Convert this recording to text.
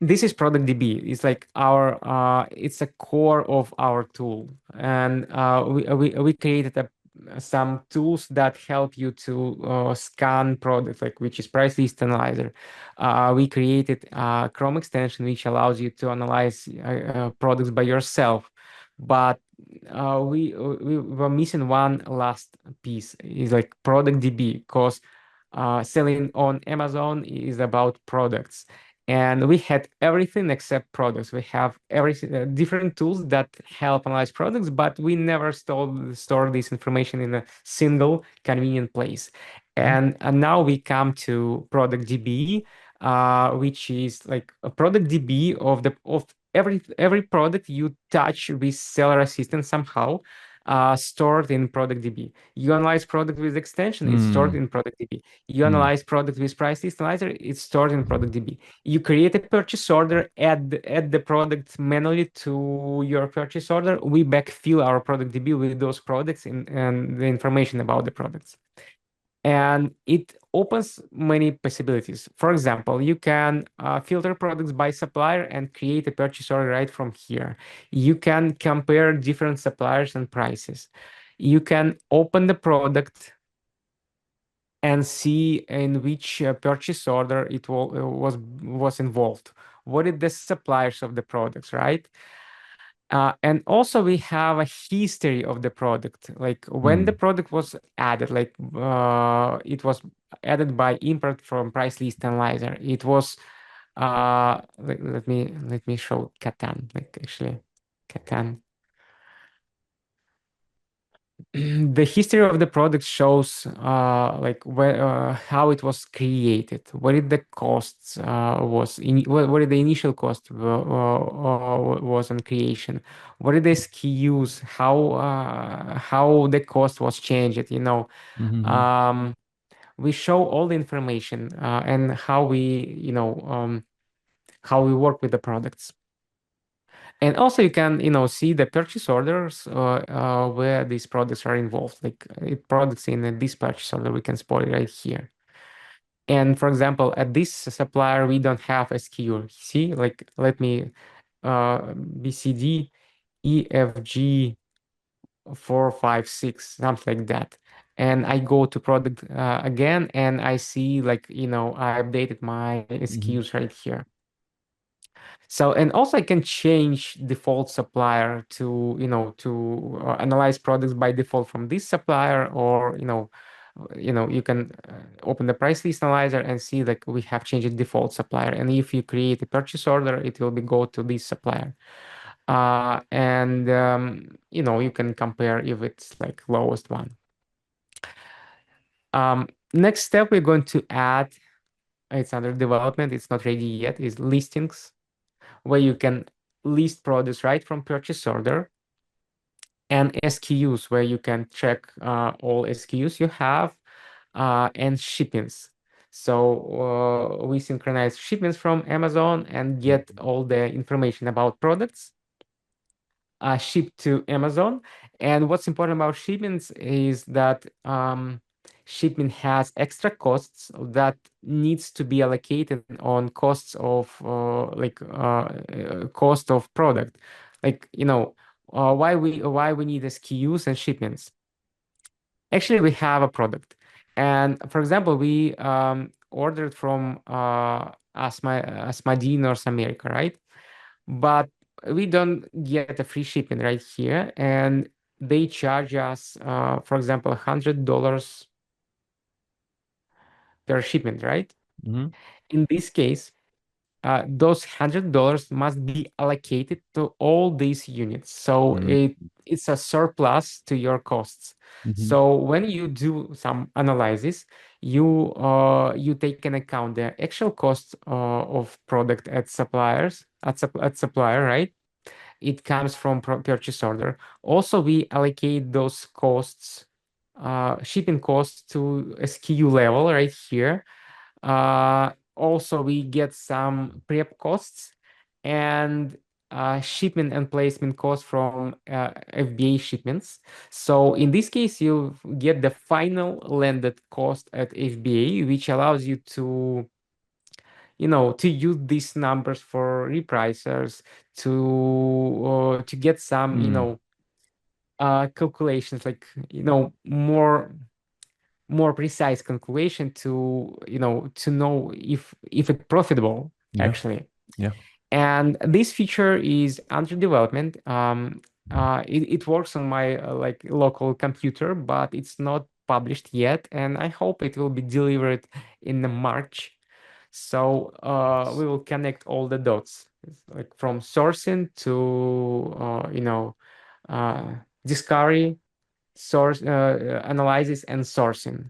This is product DB. It's like our it's a core of our tool, and we created some tools that help you to scan products, like which is price list analyzer. We created a Chrome extension which allows you to analyze products by yourself, but we were missing one last piece. Is like product DB, because selling on Amazon is about products, and we had everything except products. We have every different tools that help analyze products, but we never store this information in a single convenient place. Mhm. And now we come to product DB, which is like a product DB of every product you touch with seller assistant somehow, stored in product DB. You analyze product with extension, it's stored Mm, in product DB. You mm, analyze product with price list analyzer, it's stored in product DB. You create a purchase order, add the product manually to your purchase order. We backfill our product DB with those products and the information about the products. And it opens many possibilities. For example, you can filter products by supplier and create a purchase order right from here. You can compare different suppliers and prices. You can open the product and see in which purchase order was involved. What are the suppliers of the products, right? And also we have a history of the product, like when the mm. product was added, like it was added by import from price list analyzer. It was let me show Catan, like actually Catan. The history of the product shows like where how it was created, what did the costs what did the initial cost was on creation, what did the SKUs, how the cost was changed, Mhm. um, we show all the information and how we work with the products. And also you can, see the purchase orders where these products are involved. Like it products in this purchase order, we can spot it right here. And for example, at this supplier, we don't have SKU. See, like let me BCD, EFG 456, something like that. And I go to product again, and I see like, I updated my Mhm. SKUs right here. So, and also I can change default supplier to, analyze products by default from this supplier, or, you can open the price list analyzer and see like we have changed default supplier. And if you create a purchase order, it will be go to this supplier. And, you can compare if it's like lowest one. Next step, we're going to add, it's under development, it's not ready yet, is listings, where you can list products right from purchase order, and SKUs, where you can check all SKUs you have, and shipments. So we synchronize shipments from Amazon and get all the information about products shipped to Amazon. And what's important about shipments is that shipment has extra costs that needs to be allocated on costs of cost of product. Like, why we need SKUs and shipments. Actually, we have a product, and for example, we ordered from Asmadi, North America, right? But we don't get a free shipping right here, and they charge us, for example, $100 per shipment, right? Mhm. In this case, those $100 must be allocated to all these units, so Mm, it's a surplus to your costs. mhm. So when you do some analysis, you take into account the actual cost of product at supplier, right? It comes from purchase order. Also, we allocate those costs, shipping costs, to SKU level right here. Also, we get some prep costs and shipment and placement costs from FBA shipments. So in this case, you get the final landed cost at FBA, which allows you to to use these numbers for repricers to get some calculations, like more precise calculation to know if it's profitable Yeah. actually. Yeah. And this feature is under development. It works on my like local computer, but it's not published yet, and I hope it will be delivered in the March. So we Nice. will connect all the dots, like from sourcing to uh, discovery, source analysis, and sourcing.